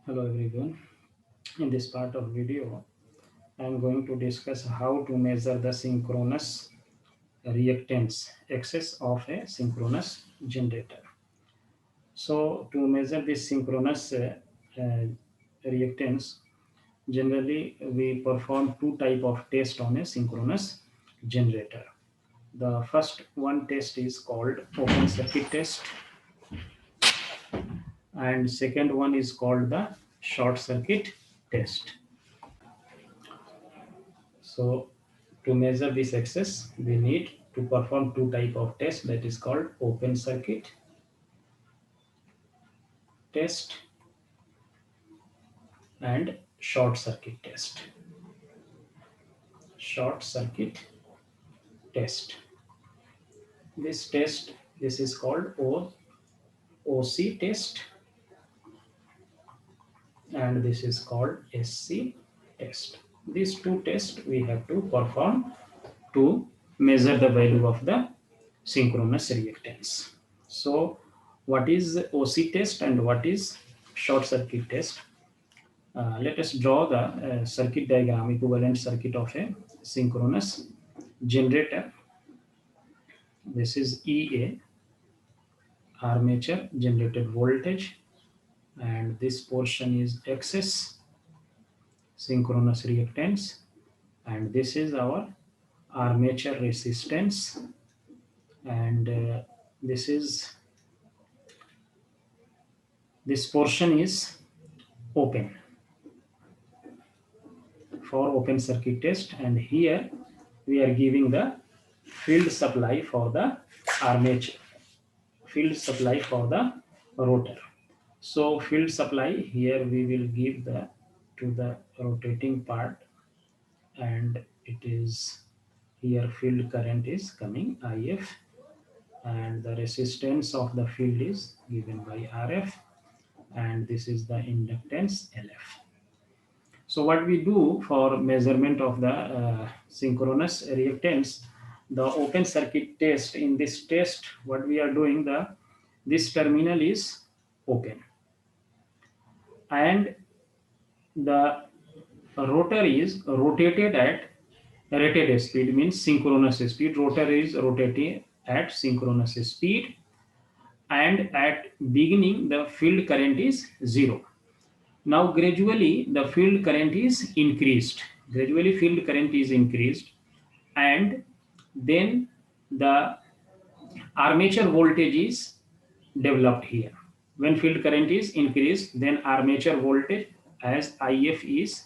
Hello everyone. In this part of video, I am going to discuss how to measure the synchronous reactance excess of a synchronous generator. So to measure this synchronous uh, reactance, generally we perform two type of test on a synchronous generator. The first one test is called open circuit test, and second one is called the short circuit test. So to measure this excess, we need to perform two type of tests, that is called open circuit test and short circuit test. Short circuit test. This is called OC test, and this is called SC test. These two tests we have to perform to measure the value of the synchronous reactance. So what is OC test and what is short circuit test? Let us draw the circuit diagram, equivalent circuit of a synchronous generator. This is EA, armature generated voltage, and this portion is XS, synchronous reactance, and this is our armature resistance, and this portion is open for open circuit test, and here we are giving the field supply for the armature, field supply for the rotor. So field supply here we will give the to the rotating part, and it is here field current is coming IF, and the resistance of the field is given by RF, and this is the inductance LF. So what we do for measurement of the synchronous reactance, the open circuit test, in this test, what we are doing, this terminal is open, and the rotor is rotated at rated speed, means synchronous speed. Rotor is rotating at synchronous speed, and at beginning the field current is 0. Now gradually the field current is increased. Gradually field current is increased, and then the armature voltage is developed here. When field current is increased, then armature voltage as IF is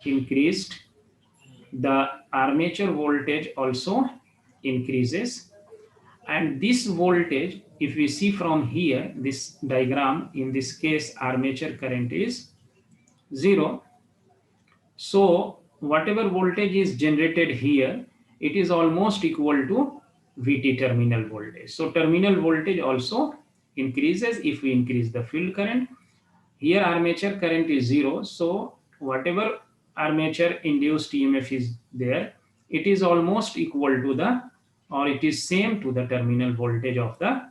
increased, the armature voltage also increases, and this voltage, if we see from here, this diagram, in this case armature current is 0. So whatever voltage is generated here, it is almost equal to VT terminal voltage. So terminal voltage also increases if we increase the field current. Here armature current is 0. So whatever armature induced EMF is there, it is almost equal to the, or it is same to the terminal voltage of the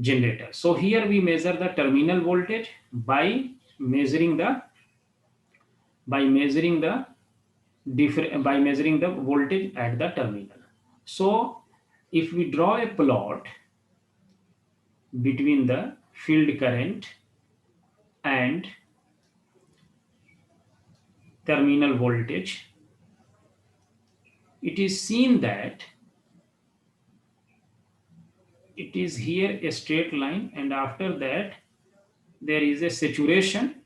generator. So here we measure the terminal voltage by measuring the by measuring the voltage at the terminal. So if we draw a plot between the field current and terminal voltage, it is seen that it is here a straight line, and after that there is a saturation,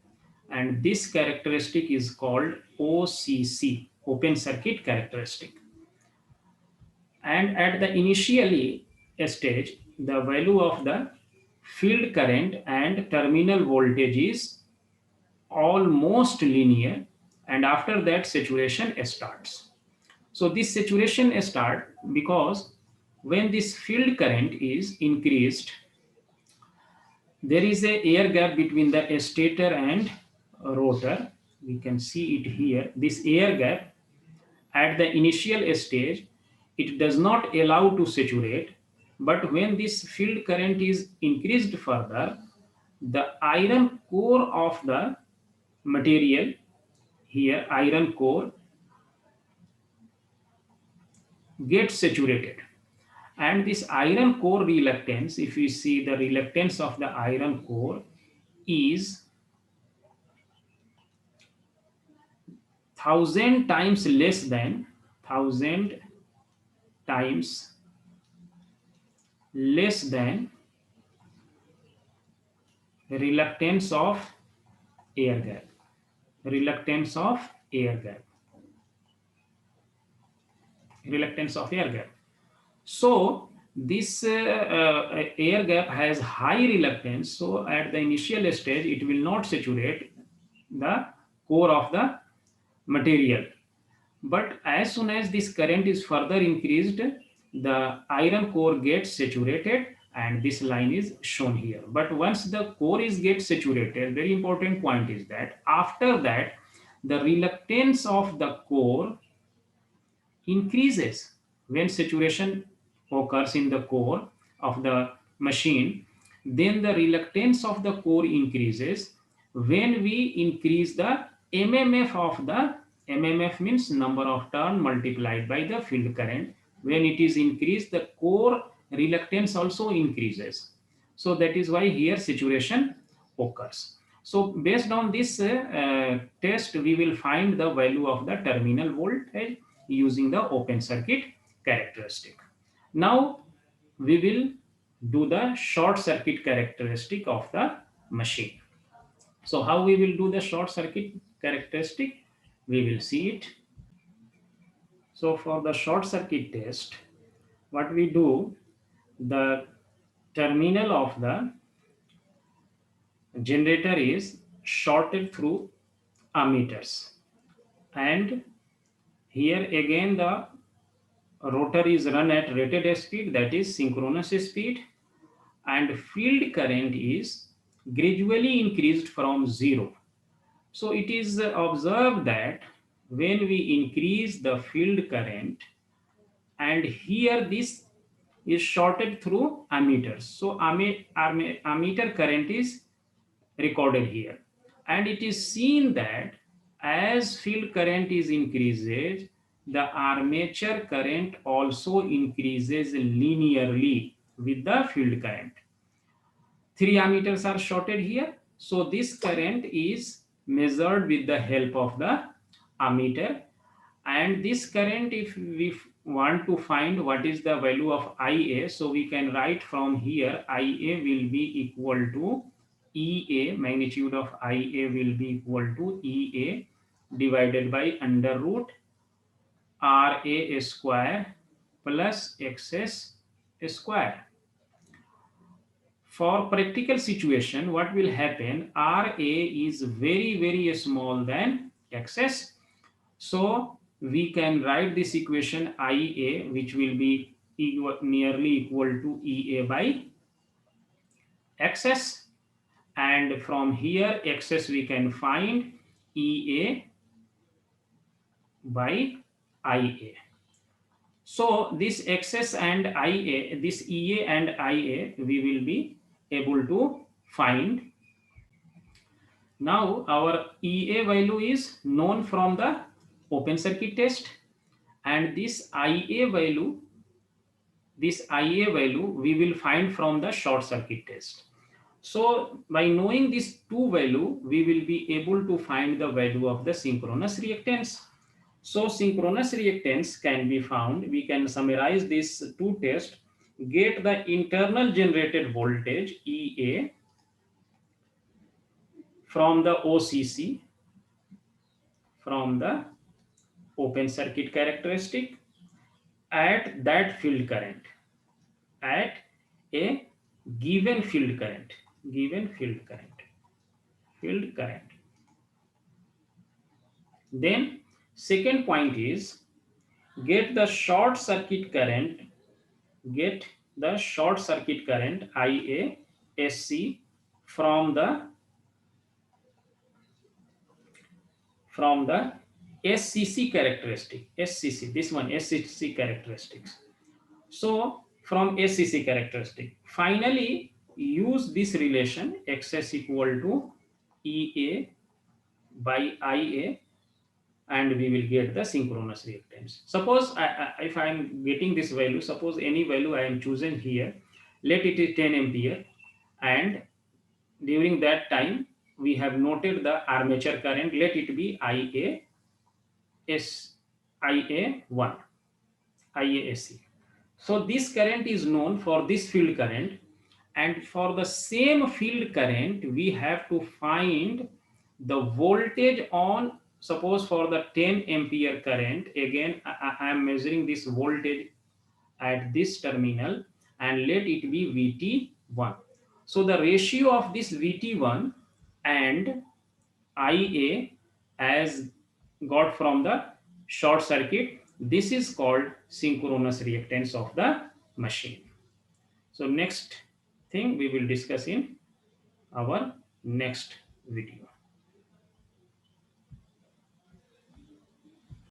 and this characteristic is called OCC, open circuit characteristic. And at the initially stage, the value of the field current and terminal voltage is almost linear, and after that saturation starts. So this saturation starts because when this field current is increased, there is a air gap between the stator and rotor. We can see it here. This air gap at the initial stage, it does not allow to saturate, but when this field current is increased further, the iron core of the material, here iron core gets saturated, and this iron core reluctance, if you see the reluctance of the iron core is 1,000 times less than 1,000 times less than reluctance of air gap, reluctance of air gap, reluctance of air gap. So this air gap has high reluctance, so at the initial stage it will not saturate the core of the material. But as soon as this current is further increased, the iron core gets saturated, and this line is shown here. But once the core is get saturated, very important point is that after that, the reluctance of the core increases. When saturation occurs in the core of the machine, then the reluctance of the core increases. When we increase the mmf of the, mmf means number of turn multiplied by the field current, when it is increased, the core reluctance also increases. So that is why here saturation occurs. So based on this test, we will find the value of the terminal voltage using the open circuit characteristic. Now we will do the short circuit characteristic of the machine. So how we will do the short circuit characteristic? We will see it. So for the short circuit test, what we do, the terminal of the generator is shorted through ammeters, and here again the rotor is run at rated speed, that is synchronous speed, and field current is gradually increased from zero. So it is observed that when we increase the field current, and here this is shorted through ammeters, so ammeter current is recorded here, and it is seen that as field current is increases, the armature current also increases linearly with the field current. 3 ammeters are shorted here, so this current is measured with the help of the ammeter, and this current, if we want to find what is the value of Ia, so we can write from here Ia will be equal to Ea, magnitude of Ia will be equal to Ea divided by under root Ra square plus Xs square. For practical situation, what will happen? Ra is very small than Xs. So we can write this equation Ia, which will be nearly equal to Ea by Xs. And from here, Xs we can find Ea by Ia. So this Xs and Ia, this Ea and Ia, we will be able to find. Now our Ea value is known from the open circuit test, and this Ia value we will find from the short circuit test. So by knowing these two value, we will be able to find the value of the synchronous reactance. So synchronous reactance can be found. We can summarize these two tests. Get the internal generated voltage Ea from the OCC, from the open circuit characteristic, at that field current, at a given field current, field current. Then second point is get the short circuit current, Ia SC from the SCC characteristic, SCC, this one SCC characteristics. So from SCC characteristic, finally use this relation Xs equal to Ea by Ia, and we will get the synchronous reactance. Suppose if I am getting this value, suppose any value I am choosing here, let it is 10 ampere, and during that time we have noted the armature current, let it be Ia S Ia1 IASC. So this current is known for this field current, and for the same field current we have to find the voltage on, suppose for the 10 ampere current, again I am measuring this voltage at this terminal, and let it be VT1. So the ratio of this VT1 and IA as got from the short circuit, this is called synchronous reactance of the machine. So next thing we will discuss in our next video.